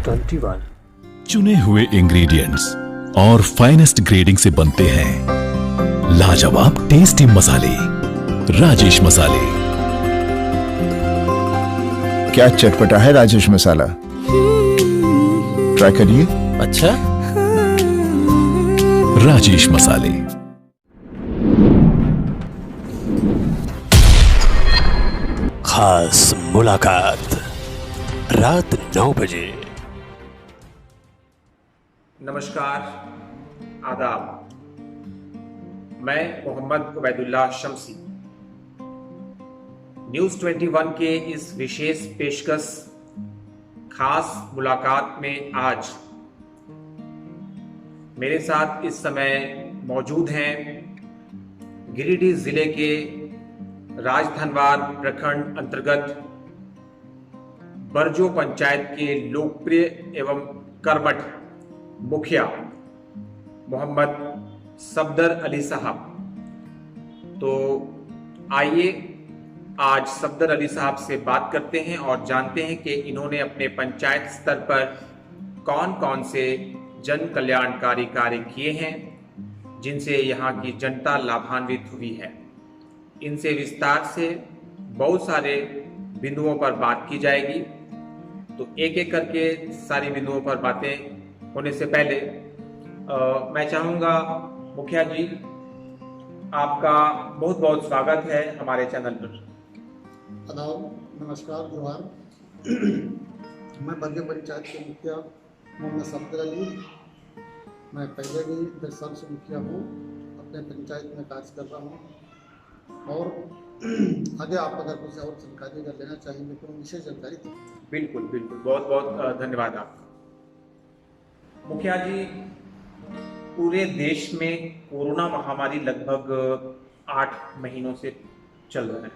21 चुने हुए इंग्रेडिएंट्स और फाइनेस्ट ग्रेडिंग से बनते हैं लाजवाब टेस्टी मसाले। राजेश मसाले। क्या चटपटा है राजेश मसाला, ट्राई करिए। अच्छा, राजेश मसाले। खास मुलाकात रात 9 बजे। नमस्कार, आदाब। मैं मोहम्मद उबैदुल्लाह शम्सी। न्यूज़ 21 के इस विशेष पेशकश खास मुलाकात में आज मेरे साथ इस समय मौजूद हैं गिरिडीह जिले के राजधनवार प्रखंड अंतर्गत बरजो पंचायत के लोकप्रिय एवं कर्मठ मुखिया मोहम्मद सफदर अली साहब। तो आइए आज सफदर अली साहब से बात करते हैं और जानते हैं कि इन्होंने अपने पंचायत स्तर पर कौन कौन से जन कल्याणकारी कार्य किए हैं जिनसे यहाँ की जनता लाभान्वित हुई है। इनसे विस्तार से बहुत सारे बिंदुओं पर बात की जाएगी। तो एक एक करके सारी बिंदुओं पर बातें होने से पहले मैं चाहूँगा मुखिया जी, आपका बहुत बहुत स्वागत है हमारे चैनल पर। आदाब, नमस्कार, जोहार। मैं बरगे पंचायत के मुखिया मोहम्मद सफदर अली। मैं पहले भी 10 साल से मुखिया हूँ, अपने पंचायत में कार्य कर रहा हूँ और आगे आप अगर कुछ और जानकारी अगर लेना चाहेंगे तो विशेष जानकारी दें। बिल्कुल बिल्कुल, बहुत बहुत धन्यवाद आपका। मुखिया जी, पूरे देश में कोरोना महामारी लगभग 8 महीनों से चल रहा है।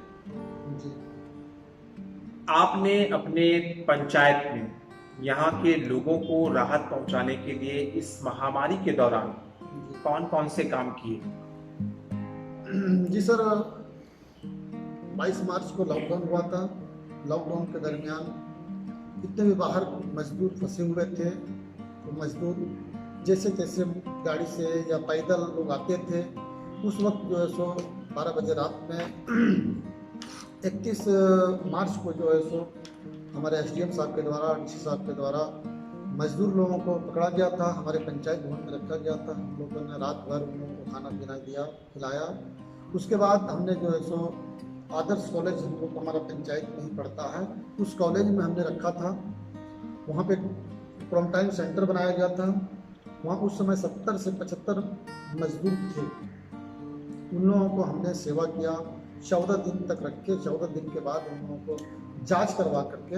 जी। आपने अपने पंचायत में यहाँ के लोगों को राहत पहुँचाने के लिए इस महामारी के दौरान कौन कौन से काम किए? जी सर, 22 मार्च को लॉकडाउन हुआ था। लॉकडाउन के दरमियान जितने भी बाहर मजदूर फंसे हुए थे तो मजदूर जैसे तैसे गाड़ी से या पैदल लोग आते थे। उस वक्त जो है सो 12 बजे रात में 31 मार्च को जो है सो हमारे एसडीएम साहब के द्वारा, डीसी साहब के द्वारा मजदूर लोगों को पकड़ा गया था, हमारे पंचायत भवन में रखा गया था। हम लोगों ने रात भर उन लोगों को खाना पीना दिया, खिलाया। उसके बाद हमने जो है सो आदर्श कॉलेज हम लोग हमारा पंचायत में ही पढ़ता है, उस कॉलेज में हमने रखा था। वहाँ पे क्वारंटाइन सेंटर बनाया गया था। वहाँ उस समय 70 से 75 मजदूर थे। उन लोगों को हमने सेवा किया, 14 दिन तक रखे। 14 दिन के बाद उन लोगों को जांच करवा करके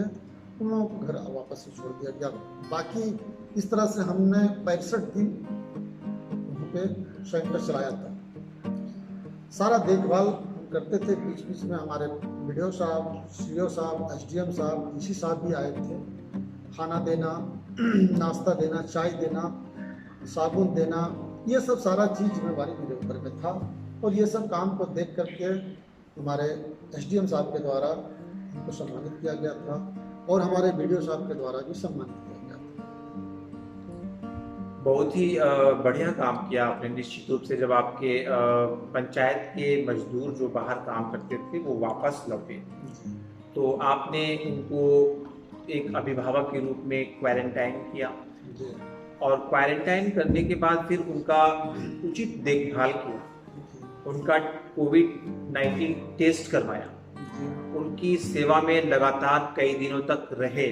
उन लोगों को घर वापस से छोड़ दिया गया। बाकी इस तरह से हमने 65 दिन वहाँ पे सेंटर चलाया था। सारा देखभाल करते थे। बीच बीच में हमारे वीडियो साहब, सीओ साहब, एसडीएम साहब, डीसी साहब भी आए थे। खाना देना, नाश्ता देना, चाय देना, साबुन देना, ये सब सारा चीज़ जिम्मेवारी मेरे ऊपर में था। और ये सब काम को देख करके हमारे एसडीएम साहब के द्वारा उनको सम्मानित किया गया था और हमारे वीडियो साहब के द्वारा भी सम्मानित किया गया था। बहुत ही बढ़िया काम किया आपने। निश्चित रूप से जब आपके पंचायत के मजदूर जो बाहर काम करते थे वो वापस लौटे तो आपने उनको एक अभिभावक के रूप में क्वारंटाइन किया और क्वारंटाइन करने के बाद फिर उनका उचित देखभाल किया, उनका कोविड-19 टेस्ट करवाया, उनकी सेवा में लगातार कई दिनों तक रहे।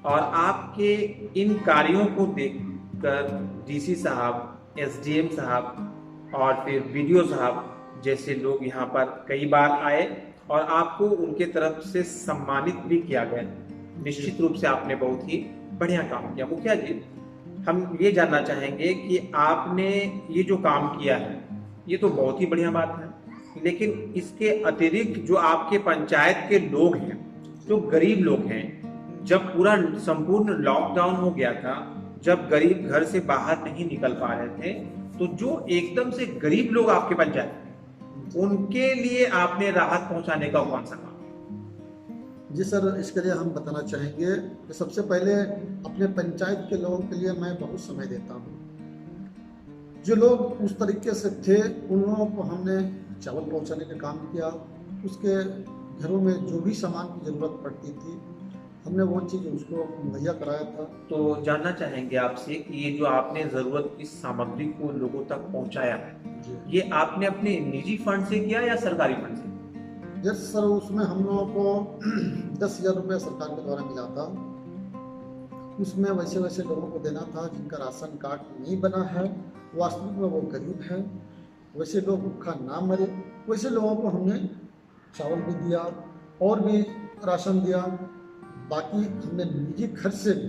और आपके इन कार्यों को देखकर डीसी साहब, एसडीएम साहब और फिर वीडियो साहब जैसे लोग यहाँ पर कई बार आए और आपको उनके तरफ से सम्मानित भी किया गया। निश्चित रूप से आपने बहुत ही बढ़िया काम किया। मुखिया जी, हम ये जानना चाहेंगे कि आपने ये जो काम किया है ये तो बहुत ही बढ़िया बात है, लेकिन इसके अतिरिक्त जो आपके पंचायत के लोग हैं, जो गरीब लोग हैं, जब पूरा संपूर्ण लॉकडाउन हो गया था, जब गरीब घर से बाहर नहीं निकल पा रहे थे, तो जो एकदम से गरीब लोग आपके पंचायत में, उनके लिए आपने राहत पहुंचाने का कौन सा काम? जी सर, इसके लिए हम बताना चाहेंगे कि सबसे पहले अपने पंचायत के लोगों के लिए मैं बहुत समय देता हूँ। जो लोग उस तरीके से थे उन लोगों को हमने चावल पहुंचाने का काम किया। उसके घरों में जो भी सामान की ज़रूरत पड़ती थी हमने वो चीज़ उसको मुहैया कराया था। तो जानना चाहेंगे आपसे कि ये जो आपने ज़रूरत की सामग्री को लोगों तक पहुंचाया है, जी ये आपने अपने निजी फंड से किया या सरकारी फंड से? जैसे सर उसमें हम लोगों को 10,000 रुपये सरकार के द्वारा मिला था। उसमें वैसे वैसे लोगों को देना था जिनका राशन कार्ड नहीं बना है, वास्तविक में वो गरीब है, वैसे लोग भूखा ना मरे, वैसे लोगों को हमने चावल भी दिया और भी राशन दिया। बाकी हमने निजी खर्च से भी,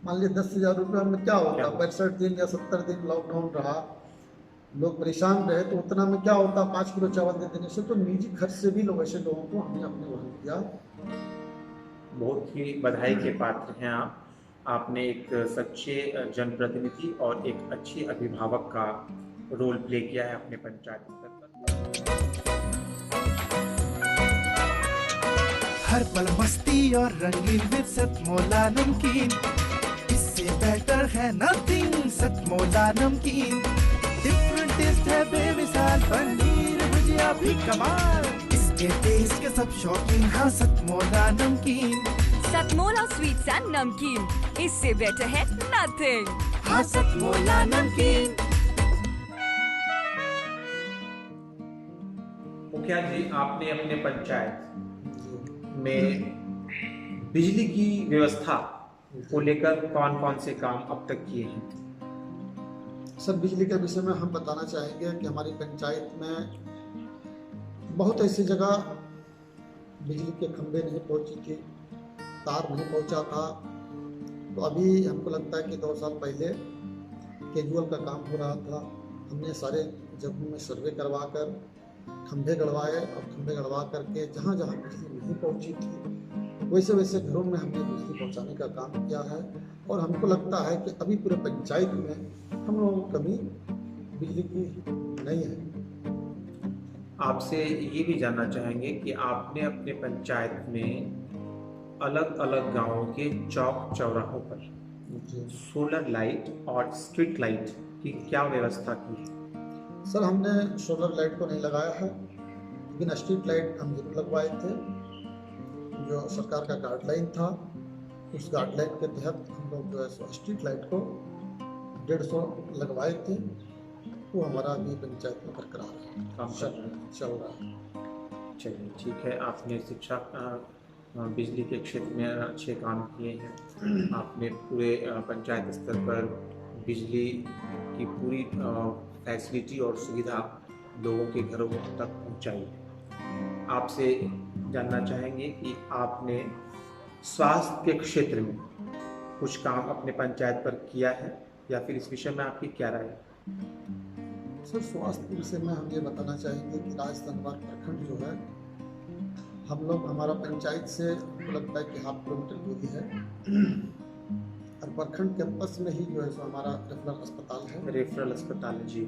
मान लिया 10,000 रुपये में क्या होता, 65 दिन या 70 दिन लॉकडाउन रहा, लोग परेशान रहे, तो उतना में क्या होता 5 किलो चावल दे देने से। तो निजी खर्च से भी लोग ऐसे लोगों को हमने अपने वहन किया। बहुत ही बधाई के पात्र हैं आप। आपने एक सच्चे जनप्रतिनिधि और एक अच्छे अभिभावक का रोल प्ले किया है अपने पंचायत स्तर पर। हर पल मस्ती और रंगीन विद सतमोला नमकीन, इससे बेटर है नथिंग। सतमोला नमकीन डिफरेंट टेस्ट है बेमिसाल, पनीर भुजिया भी कमाल, इसके टेस्ट के सब शौकीन। हाँ सतमोला नमकीन, सतमोला स्वीट्स एंड नमकीन, इससे बेटर है नथिंग। हाँ सतमोला नमकीन। मुखिया जी, आपने अपने पंचायत में बिजली की व्यवस्था को लेकर कौन कौन से काम अब तक किए हैं? सर बिजली के विषय में हम बताना चाहेंगे कि हमारी पंचायत में बहुत ऐसी जगह बिजली के खंभे नहीं पहुंची थी, तार नहीं पहुंचा था। तो अभी हमको लगता है कि 2 साल पहले केजुअल का काम हो रहा था। हमने सारे जगहों में सर्वे करवा कर खंभे गड़वाए और खंभे गड़वा करके जहाँ जहाँ बिजली नहीं पहुंची थी वैसे वैसे घरों में हमने बिजली पहुंचाने का काम किया है। और हमको लगता है कि अभी पूरे पंचायत में हम लोगों को कमी बिजली की नहीं है। आपसे ये भी जानना चाहेंगे कि आपने अपने पंचायत में अलग अलग गांवों के चौक चौराहों पर सोलर लाइट और स्ट्रीट लाइट की क्या व्यवस्था की है? सर हमने सोलर लाइट को नहीं लगाया है, लेकिन स्ट्रीट लाइट हम जरूर लगवाए थे। जो सरकार का गाइडलाइन था उस गाइडलाइन के तहत हम लोग जो है सो स्ट्रीट लाइट को 150 लगवाए थे। वो हमारा अभी पंचायत में बरकरार है, काम चल रहा है। चलिए ठीक है। आपने शिक्षा बिजली के क्षेत्र में अच्छे काम किए हैं। आपने पूरे पंचायत स्तर पर बिजली की पूरी फैसिलिटी और सुविधा लोगों के घरों तक पहुंचाई है। आपसे जानना चाहेंगे कि आपने स्वास्थ्य के क्षेत्र में कुछ काम अपने पंचायत पर किया है या फिर इस विषय में आपकी क्या राय है? सर स्वास्थ्य के विषय में हम ये बताना चाहेंगे कि राजधनवार प्रखंड जो है, हम लोग हमारा पंचायत से हमको लगता है कि 1/2 किलोमीटर दूरी है और प्रखंड कैंपस में ही जो है सो हमारा रेफरल अस्पताल है। रेफरल अस्पताल है जी।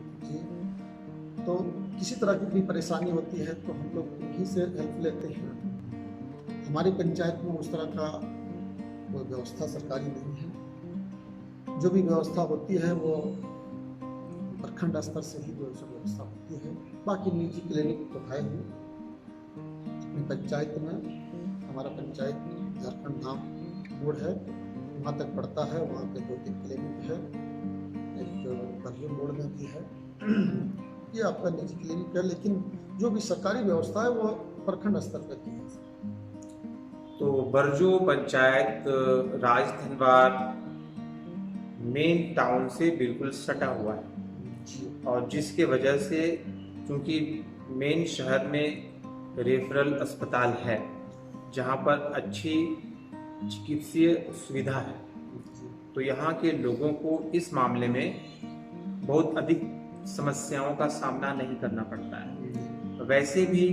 तो किसी तरह की भी परेशानी होती है तो हम लोग उन्हीं से हेल्प लेते हैं। हमारी पंचायत में उस तरह का कोई व्यवस्था सरकारी नहीं है। जो भी व्यवस्था होती है वो प्रखंड स्तर से ही जो व्यवस्था होती है। बाकी निजी क्लिनिक तो है ही अपनी पंचायत में। हमारा पंचायत झारखंड धाम बोर्ड है, वहाँ तक पड़ता है। वहाँ पे 2-3 क्लिनिक है, एक बर्जू बोर्ड में भी है। ये आपका निजी क्लिनिक है, लेकिन जो भी सरकारी व्यवस्था है वो प्रखंड स्तर पर की है। तो बरजो पंचायत राजधनवार मेन टाउन से बिल्कुल सटा हुआ है और जिसके वजह से चूंकि मेन शहर में रेफरल अस्पताल है जहां पर अच्छी चिकित्सीय सुविधा है, तो यहाँ के लोगों को इस मामले में बहुत अधिक समस्याओं का सामना नहीं करना पड़ता है। वैसे भी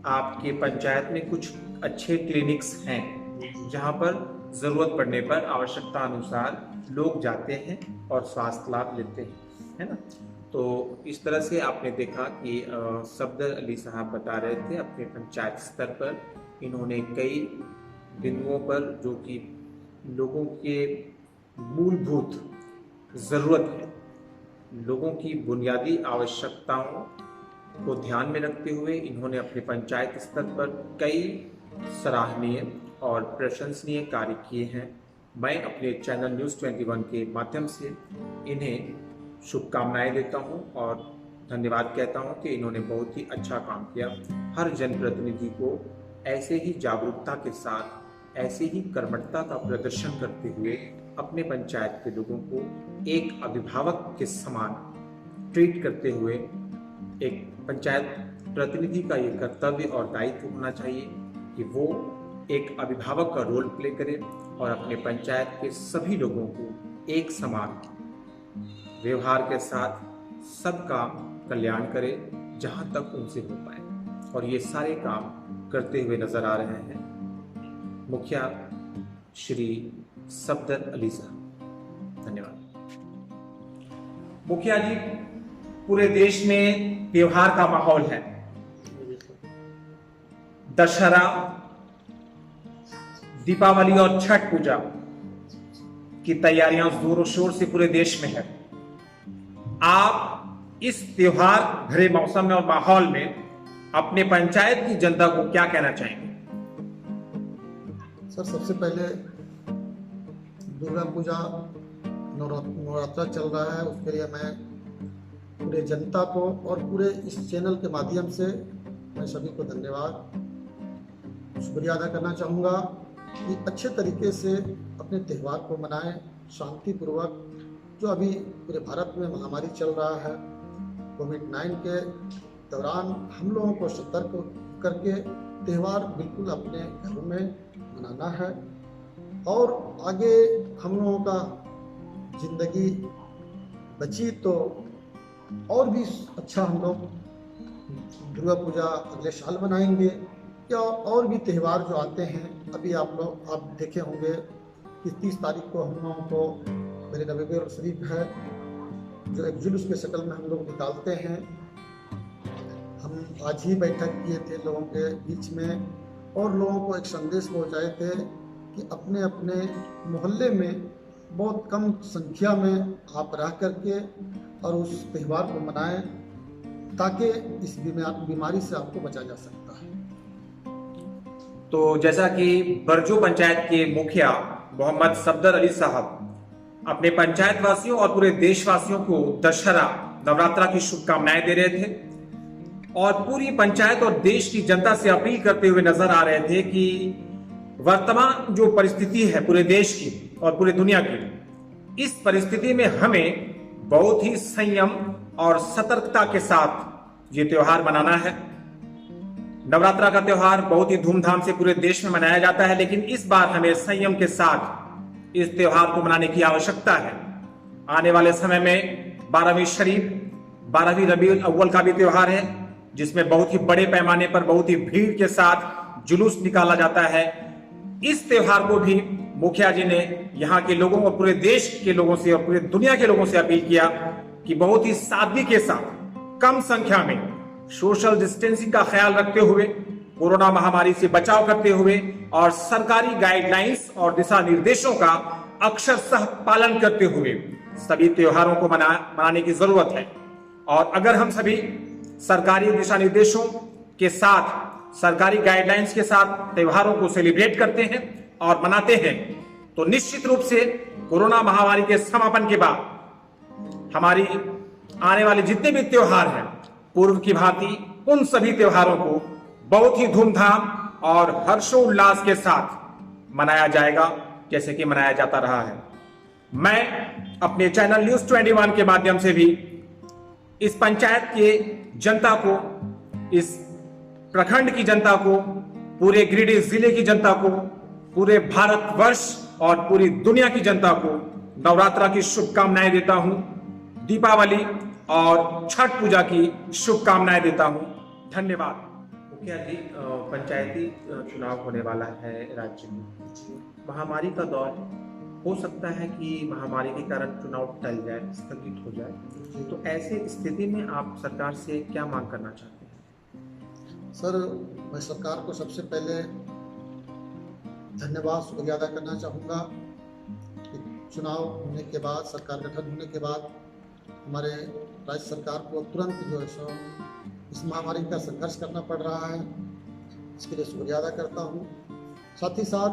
आपके पंचायत में कुछ अच्छे क्लिनिक्स हैं जहाँ पर ज़रूरत पड़ने पर आवश्यकता अनुसार लोग जाते हैं और स्वास्थ्य लाभ लेते हैं, है ना। तो इस तरह से आपने देखा कि सफदर अली साहब बता रहे थे अपने पंचायत स्तर पर इन्होंने कई बिंदुओं पर जो कि लोगों के मूलभूत ज़रूरत है, लोगों की बुनियादी आवश्यकताओं को ध्यान में रखते हुए इन्होंने अपने पंचायत स्तर पर कई सराहनीय और प्रशंसनीय कार्य किए हैं। मैं अपने चैनल न्यूज़ 21 के माध्यम से इन्हें शुभकामनाएं देता हूं और धन्यवाद कहता हूं कि इन्होंने बहुत ही अच्छा काम किया। हर जनप्रतिनिधि को ऐसे ही जागरूकता के साथ, ऐसे ही कर्मठता का प्रदर्शन करते हुए अपने पंचायत के लोगों को एक अभिभावक के समान ट्रीट करते हुए एक पंचायत प्रतिनिधि का ये कर्तव्य और दायित्व होना चाहिए कि वो एक अभिभावक का रोल प्ले करे और अपने पंचायत के सभी लोगों को एक समान व्यवहार के साथ सबका कल्याण करे जहां तक उनसे हो पाए, और ये सारे काम करते हुए नजर आ रहे हैं मुखिया श्री सफदर अली साहब। धन्यवाद। मुखिया जी, पूरे देश में त्योहार का माहौल है। दशहरा, दीपावली और छठ पूजा की तैयारियां जोरों शोर से पूरे देश में है। आप इस त्योहार भरे मौसम में और माहौल में अपने पंचायत की जनता को क्या कहना चाहेंगे? सर, सबसे पहले दुर्गा पूजा नवरात्रा चल रहा है, उसके लिए मैं पूरे जनता को और पूरे इस चैनल के माध्यम से मैं सभी को धन्यवाद शुक्रिया अदा करना चाहूँगा कि अच्छे तरीके से अपने त्यौहार को मनाएं, शांतिपूर्वक। जो अभी पूरे भारत में महामारी चल रहा है, कोविड-19 के दौरान हम लोगों को सतर्क करके त्यौहार बिल्कुल अपने घरों में मनाना है और आगे हम लोगों का जिंदगी बची तो और भी अच्छा हम लोग दुर्गा पूजा अगले साल मनाएंगे या और भी त्यौहार जो आते हैं। अभी आप देखे होंगे कि 30 तारीख को हम लोगों को मेरे नबी शरीफ है जो एक जुलूस के शक्ल में हम लोग निकालते हैं। हम आज ही बैठक किए थे लोगों के बीच में और लोगों को एक संदेश पहुंचाए थे कि अपने अपने मोहल्ले में बहुत कम संख्या में आप रह करके और उस त्यौहार को मनाएं ताकि इस बीमारी से आपको बचा जा सकता है। तो जैसा कि बरजू पंचायत के मुखिया मोहम्मद सफदर अली साहब अपने पंचायत वासियों और पूरे देशवासियों को दशहरा नवरात्रा की शुभकामनाएं दे रहे थे और पूरी पंचायत और देश की जनता से अपील करते हुए नजर आ रहे थे कि वर्तमान जो परिस्थिति है पूरे देश की और पूरे दुनिया की, इस परिस्थिति में हमें बहुत ही संयम और सतर्कता के साथ ये त्योहार मनाना है। नवरात्रा का त्योहार बहुत ही धूमधाम से पूरे देश में मनाया जाता है, लेकिन इस बार हमें संयम के साथ इस त्योहार को मनाने की आवश्यकता है। आने वाले समय में 12वीं शरीफ 12वीं रबीउल अव्वल का भी त्योहार है, जिसमें बहुत ही बड़े पैमाने पर बहुत ही भीड़ के साथ जुलूस निकाला जाता है। इस त्योहार को भी मुखिया जी ने यहाँ के लोगों और पूरे देश के लोगों से और पूरे दुनिया के लोगों से अपील किया कि बहुत ही सादगी के साथ कम संख्या में सोशल डिस्टेंसिंग का ख्याल रखते हुए, कोरोना महामारी से बचाव करते हुए और सरकारी गाइडलाइंस और दिशा निर्देशों का अक्षरशः पालन करते हुए सभी त्योहारों को मनाने की जरूरत है। और अगर हम सभी सरकारी दिशा निर्देशों के साथ, सरकारी गाइडलाइंस के साथ त्योहारों को सेलिब्रेट करते हैं और मनाते हैं तो निश्चित रूप से कोरोना महामारी के समापन के बाद हमारी आने वाले जितने भी त्योहार हैं पूर्व की भांति उन सभी त्योहारों को बहुत ही धूमधाम और हर्षोल्लास के साथ मनाया जाएगा जैसे कि मनाया जाता रहा है। मैं अपने चैनल न्यूज़ 21 के माध्यम से भी इस पंचायत के जनता को, इस प्रखंड की जनता को, पूरे गिरिडीह जिले की जनता को, पूरे भारतवर्ष और पूरी दुनिया की जनता को नवरात्रा की शुभकामनाएं देता हूं, दीपावली और छठ पूजा की शुभकामनाएं देता हूं। धन्यवाद। मुखिया जी, पंचायती चुनाव होने वाला है राज्य में, महामारी का दौर है, हो सकता है कि महामारी के कारण चुनाव टल जाए, स्थगित हो जाए, तो ऐसे स्थिति में आप सरकार से क्या मांग करना चाहते हैं? सर, मैं सरकार को सबसे पहले धन्यवाद शुक्रिया अदा करना चाहूँगा कि चुनाव होने के बाद, सरकार गठन होने के बाद हमारे राज्य सरकार को तुरंत जो है सो इस महामारी का संघर्ष करना पड़ रहा है, इसके लिए शुक्रिया अदा करता हूँ। साथ ही साथ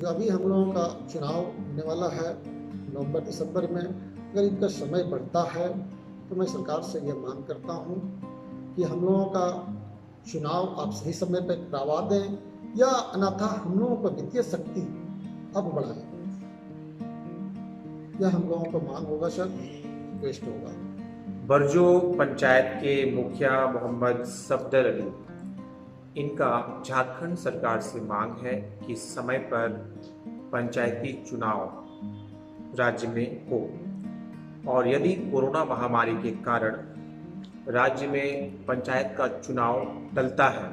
जो अभी हम लोगों का चुनाव होने वाला है नवंबर दिसंबर में, अगर इनका समय बढ़ता है तो मैं सरकार से ये मांग करता हूँ कि हम लोगों का चुनाव आप सही समय पर करवा दें, या अन्यथा हम लोगों को वित्तीय शक्ति अब बढ़ाएं। यह हम लोगों को मांग होगा सर, वेस्ट होगा। बरजो पंचायत के मुखिया मोहम्मद सफदर अली, इनका झारखंड सरकार से मांग है कि समय पर पंचायती चुनाव राज्य में हो, और यदि कोरोना महामारी के कारण राज्य में पंचायत का चुनाव टलता है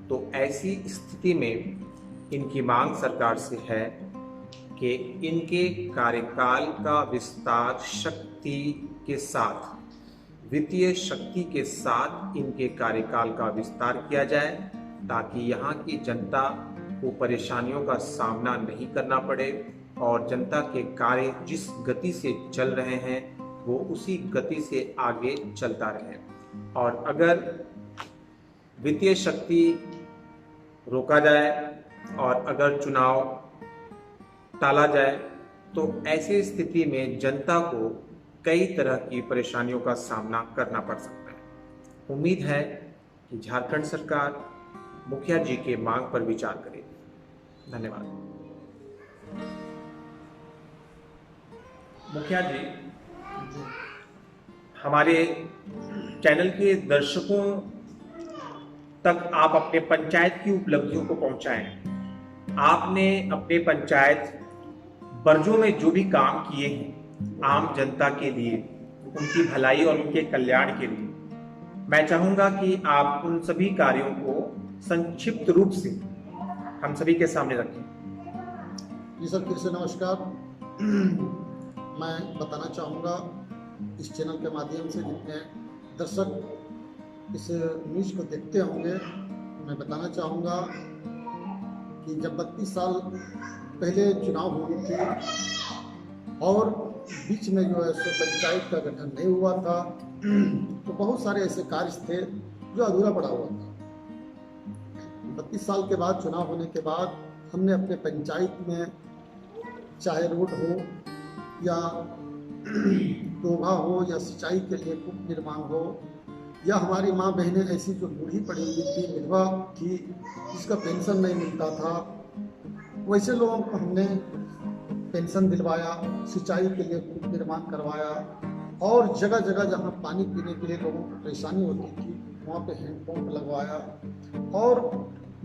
तो ऐसी स्थिति में इनकी मांग सरकार से है कि इनके कार्यकाल का विस्तार शक्ति के साथ, वित्तीय शक्ति के साथ इनके कार्यकाल का विस्तार किया जाए, ताकि यहाँ की जनता को परेशानियों का सामना नहीं करना पड़े और जनता के कार्य जिस गति से चल रहे हैं वो उसी गति से आगे चलता रहे। और अगर वित्तीय शक्ति रोका जाए और अगर चुनाव टाला जाए तो ऐसी स्थिति में जनता को कई तरह की परेशानियों का सामना करना पड़ सकता है। उम्मीद है कि झारखंड सरकार मुखिया जी के मांग पर विचार करेगी। धन्यवाद। मुखिया जी, हमारे चैनल के दर्शकों तक आप अपने पंचायत की उपलब्धियों को पहुंचाएं। आपने अपने पंचायत बरजो में जो भी काम किए हैं आम जनता के लिए, उनकी भलाई और उनके कल्याण के लिए, मैं चाहूंगा कि आप उन सभी कार्यों को संक्षिप्त रूप से हम सभी के सामने रखें। जी सर, फिर से नमस्कार। मैं बताना चाहूँगा इस चैनल के माध्यम से जितने दर्शक इस न्यूज़ को देखते होंगे, मैं बताना चाहूँगा कि जब 32 साल पहले चुनाव हुई थी और बीच में जो है सो पंचायत का गठन नहीं हुआ था, तो बहुत सारे ऐसे कार्य थे जो अधूरा पड़ा हुआ था। 32 साल के बाद चुनाव होने के बाद हमने अपने पंचायत में चाहे रोड हो या टोभा हो या सिंचाई के लिए कूप निर्माण हो, या हमारी माँ बहनें ऐसी जो बूढ़ी पड़ी हुई थी, विधवा थी, जिसका पेंशन नहीं मिलता था, वैसे लोगों को हमने पेंशन दिलवाया, सिंचाई के लिए कूप निर्माण करवाया, और जगह जगह जहाँ पानी पीने के लिए लोगों को परेशानी होती थी वहाँ पे हैंडपम्प लगवाया। और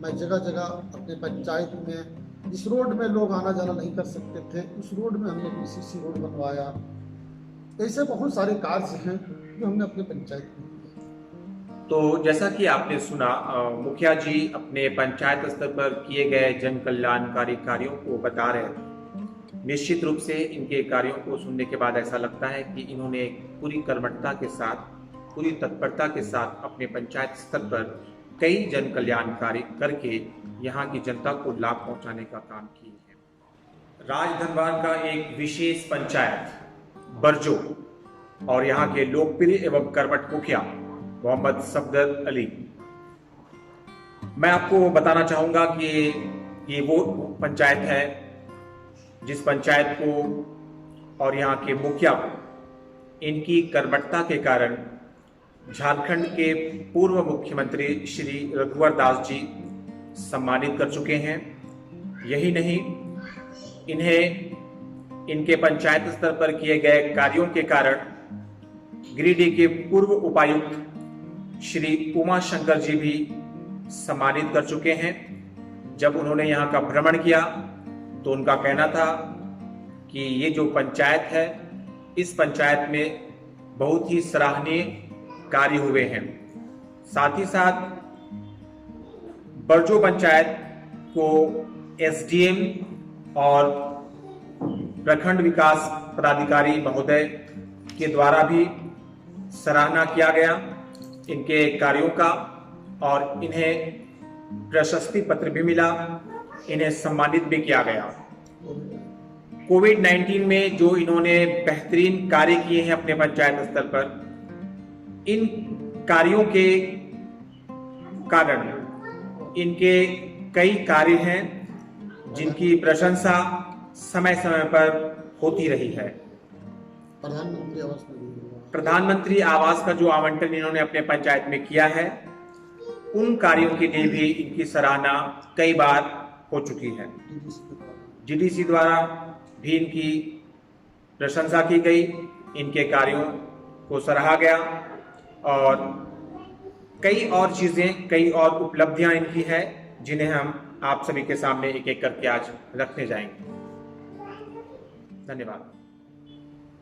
मैं जगह जगह अपने पंचायत में जिस रोड में लोग आना जाना नहीं कर सकते थे, उस रोड में हमने पीसीसी रोड बनवाया। ऐसे बहुत सारे कार्य हैं जो हमने अपने पंचायत में। तो जैसा कि आपने सुना, मुखिया जी अपने पंचायत स्तर पर किए गए जन कल्याणकारी कार्यों को बता रहे थे। निश्चित रूप से इनके कार्यों को सुनने के बाद ऐसा लगता है कि इन्होंने पूरी कर्मठता के साथ, पूरी तत्परता के साथ अपने पंचायत स्तर पर कई जन कल्याण कार्य करके यहाँ की जनता को लाभ पहुँचाने का काम किए हैं। राजधनवार का एक विशेष पंचायत बरजो और यहाँ के लोकप्रिय एवं कर्मठ मुखिया मोहम्मद सफदर अली। मैं आपको बताना चाहूँगा कि ये वो पंचायत है जिस पंचायत को और यहाँ के मुखिया को इनकी कर्मठता के कारण झारखंड के पूर्व मुख्यमंत्री श्री रघुवर दास जी सम्मानित कर चुके हैं। यही नहीं, इन्हें इनके पंचायत स्तर पर किए गए कार्यों के कारण गिरिडीह के पूर्व उपायुक्त श्री उमा शंकर जी भी सम्मानित कर चुके हैं। जब उन्होंने यहाँ का भ्रमण किया तो उनका कहना था कि ये जो पंचायत है, इस पंचायत में बहुत ही सराहनीय कार्य हुए हैं। साथ ही साथ बरजो पंचायत को एसडीएम और प्रखंड विकास पदाधिकारी महोदय के द्वारा भी सराहना किया गया इनके कार्यों का, और इन्हें प्रशस्ति पत्र भी मिला। इन्हें सम्मानित भी किया गया। कोविड-19 में जो इन्होंने बेहतरीन कार्य किए हैं अपने पंचायत स्तर पर, इन कार्यों के कारण इनके कई कार्य हैं जिनकी प्रशंसा समय समय पर होती रही है। प्रधानमंत्री आवास का जो आवंटन इन्होंने अपने पंचायत में किया है, उन कार्यों के लिए भी इनकी सराहना कई बार हो चुकी है। जीडीसी द्वारा भी इनकी प्रशंसा की गई, इनके कार्यों को सराहा गया और कई और चीजें, कई और उपलब्धियां इनकी है जिन्हें हम आप सभी के सामने एक एक करके आज रखने जाएंगे। धन्यवाद।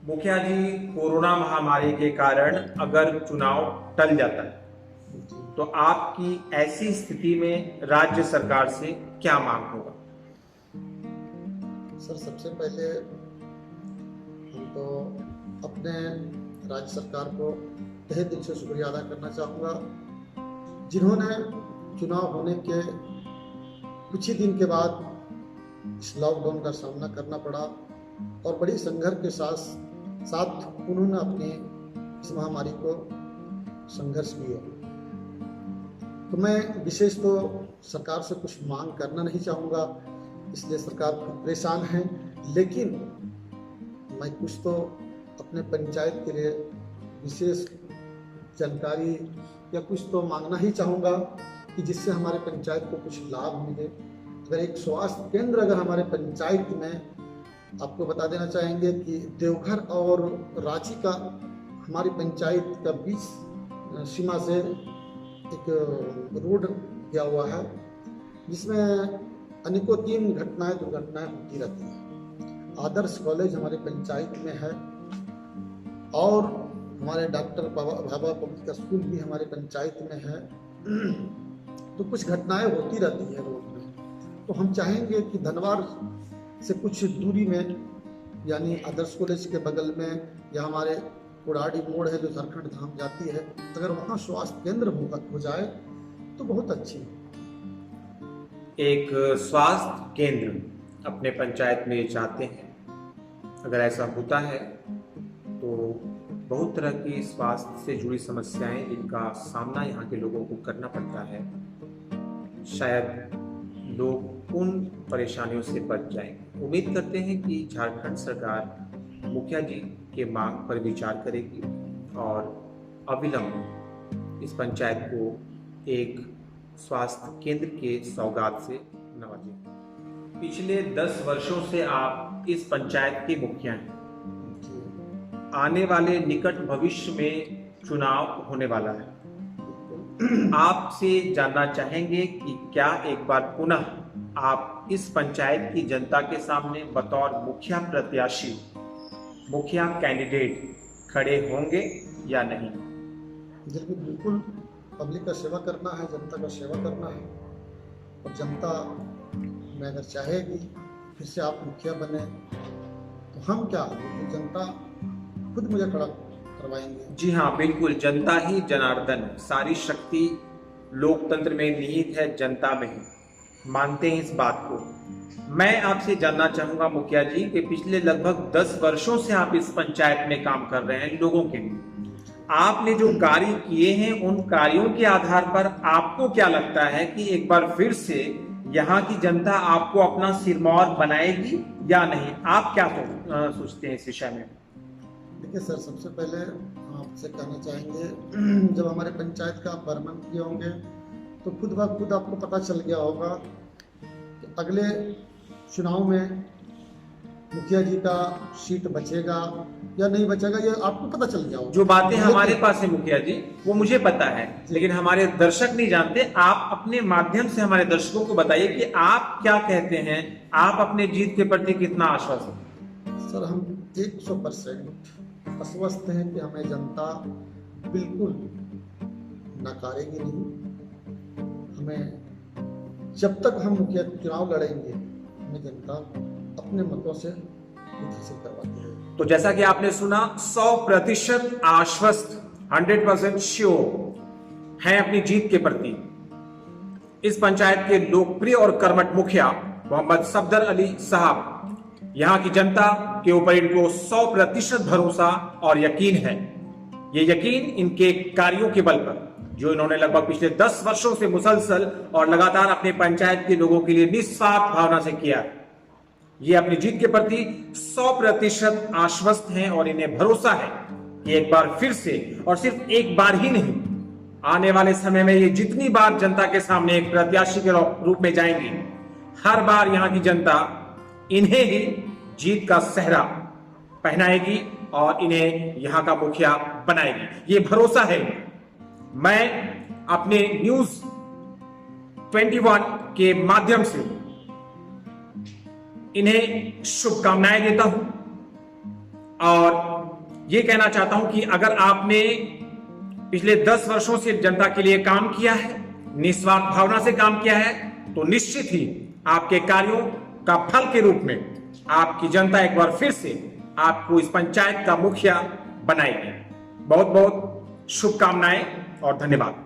मुखिया जी, कोरोना महामारी के कारण अगर चुनाव टल जाता है तो आपकी ऐसी स्थिति में राज्य सरकार से क्या मांग होगा? सर, सबसे पहले हम तो अपने राज्य सरकार को तहे दिल से शुक्रिया अदा करना चाहूँगा, जिन्होंने चुनाव होने के कुछ ही दिन के बाद इस लॉकडाउन का सामना करना पड़ा और बड़ी संघर्ष के साथ उन्होंने अपनी इस महामारी को संघर्ष किया। तो मैं विशेष तो सरकार से कुछ मांग करना नहीं चाहूँगा, इसलिए सरकार खुद परेशान है, लेकिन मैं कुछ तो अपने पंचायत के लिए विशेष जानकारी या कुछ तो मांगना ही चाहूँगा कि जिससे हमारे पंचायत को कुछ लाभ मिले। अगर एक स्वास्थ्य केंद्र अगर हमारे पंचायत में, आपको बता देना चाहेंगे कि देवघर और रांची का हमारी पंचायत का बीच सीमा से एक रोड गया हुआ है, जिसमें अनेकों तीन दुर्घटनाएं होती रहती हैं। आदर्श कॉलेज हमारे पंचायत में है और हमारे डॉक्टर भाभा पब्लिक स्कूल भी हमारे पंचायत में है। तो कुछ घटनाएं होती रहती है रोड में, तो हम चाहेंगे कि धनवार से कुछ दूरी में, यानी आदर्श कॉलेज के बगल में, या हमारे कुड़ाड़ी मोड़ है जो झारखंड धाम जाती है, अगर वहाँ स्वास्थ्य केंद्र हो जाए तो बहुत अच्छी है। एक स्वास्थ्य केंद्र अपने पंचायत में चाहते हैं, अगर ऐसा होता है तो बहुत तरह की स्वास्थ्य से जुड़ी समस्याएं जिनका सामना यहाँ के लोगों को करना पड़ता है, शायद लोग उन परेशानियों से बच जाएंगे। उम्मीद करते हैं कि झारखंड सरकार मुखिया जी के मांग पर विचार करेगी और अविलंब इस पंचायत को एक स्वास्थ्य केंद्र के सौगात से नवाजेगी। पिछले 10 वर्षों से आप इस पंचायत के मुखिया हैं। आने वाले निकट भविष्य में चुनाव होने वाला है। आपसे जानना चाहेंगे कि क्या एक बार पुनः आप इस पंचायत की जनता के सामने बतौर मुखिया प्रत्याशी, मुखिया कैंडिडेट खड़े होंगे या नहीं? बिल्कुल, पब्लिक का सेवा करना है, जनता का सेवा करना है, और जनता में अगर चाहेगी फिर से आप मुखिया बने तो हम क्या, तो जनता खुद मुझे खड़ा करवाएंगे। जी हाँ, बिल्कुल, जनता ही जनार्दन, सारी शक्ति लोकतंत्र में निहित है जनता में ही, मानते हैं इस बात को। मैं आपसे जानना चाहूंगा मुखिया जी कि पिछले लगभग 10 वर्षों से आप इस पंचायत में काम कर रहे हैं लोगों के लिए। आपने जो कार्य किए हैं उन कार्यों के आधार पर आपको क्या लगता है कि एक बार फिर से यहाँ की जनता आपको अपना सिरमौर बनाएगी या नहीं? आप क्या सोचते हैं इस विषय में? देखिए सर, सबसे पहले आपसे कहना चाहेंगे, जब हमारे पंचायत का आप भ्रमण किए होंगे तो खुद ब खुद आपको पता चल गया होगा कि अगले चुनाव में मुखिया जी का सीट बचेगा या नहीं बचेगा, ये आपको पता चल गया होगा। जो बातें हमारे पास है मुखिया जी वो मुझे पता है, लेकिन हमारे दर्शक नहीं जानते। आप अपने माध्यम से हमारे दर्शकों को बताइए कि आप क्या कहते हैं, आप अपने जीत के प्रति कितना आश्वस्त हैं? सर, हम 100% आश्वस्त हैं कि हमें जनता बिल्कुल नकारेगी नहीं। हमें जब तक हम मुखिया चुनाव लड़ेंगे, हमें जनता अपने मतों से हासिल करवाती है। तो जैसा कि आपने सुना, 100% आश्वस्त, 100% श्योर हैं अपनी जीत के प्रति इस पंचायत के लोकप्रिय और कर्मठ मुखिया मोहम्मद सफदर अली साहब, यहाँ की जनता के ऊपर इनको 100% भरोसा और यकीन है। ये यकीन इनके कार्यों के बल पर, जो इन्होंने लगभग पिछले 10 वर्षों से मुसलसल और लगातार अपने पंचायत के लोगों के लिए निस्वार्थ भावना से किया। ये अपनी जीत के प्रति 100% आश्वस्त हैं और इन्हें भरोसा है कि एक बार फिर से, और सिर्फ एक बार ही नहीं, आने वाले समय में ये जितनी बार जनता के सामने एक प्रत्याशी के रूप में जाएंगे, हर बार यहां की जनता इन्हें ही जीत का सेहरा पहनाएगी और इन्हें यहां का मुखिया बनाएगी। ये भरोसा है। मैं अपने न्यूज 21 के माध्यम से इन्हें शुभकामनाएं देता हूं और यह कहना चाहता हूं कि अगर आपने पिछले 10 वर्षों से जनता के लिए काम किया है, निस्वार्थ भावना से काम किया है, तो निश्चित ही आपके कार्यों का फल के रूप में आपकी जनता एक बार फिर से आपको इस पंचायत का मुखिया बनाएगी। बहुत बहुत शुभकामनाएं और धन्यवाद।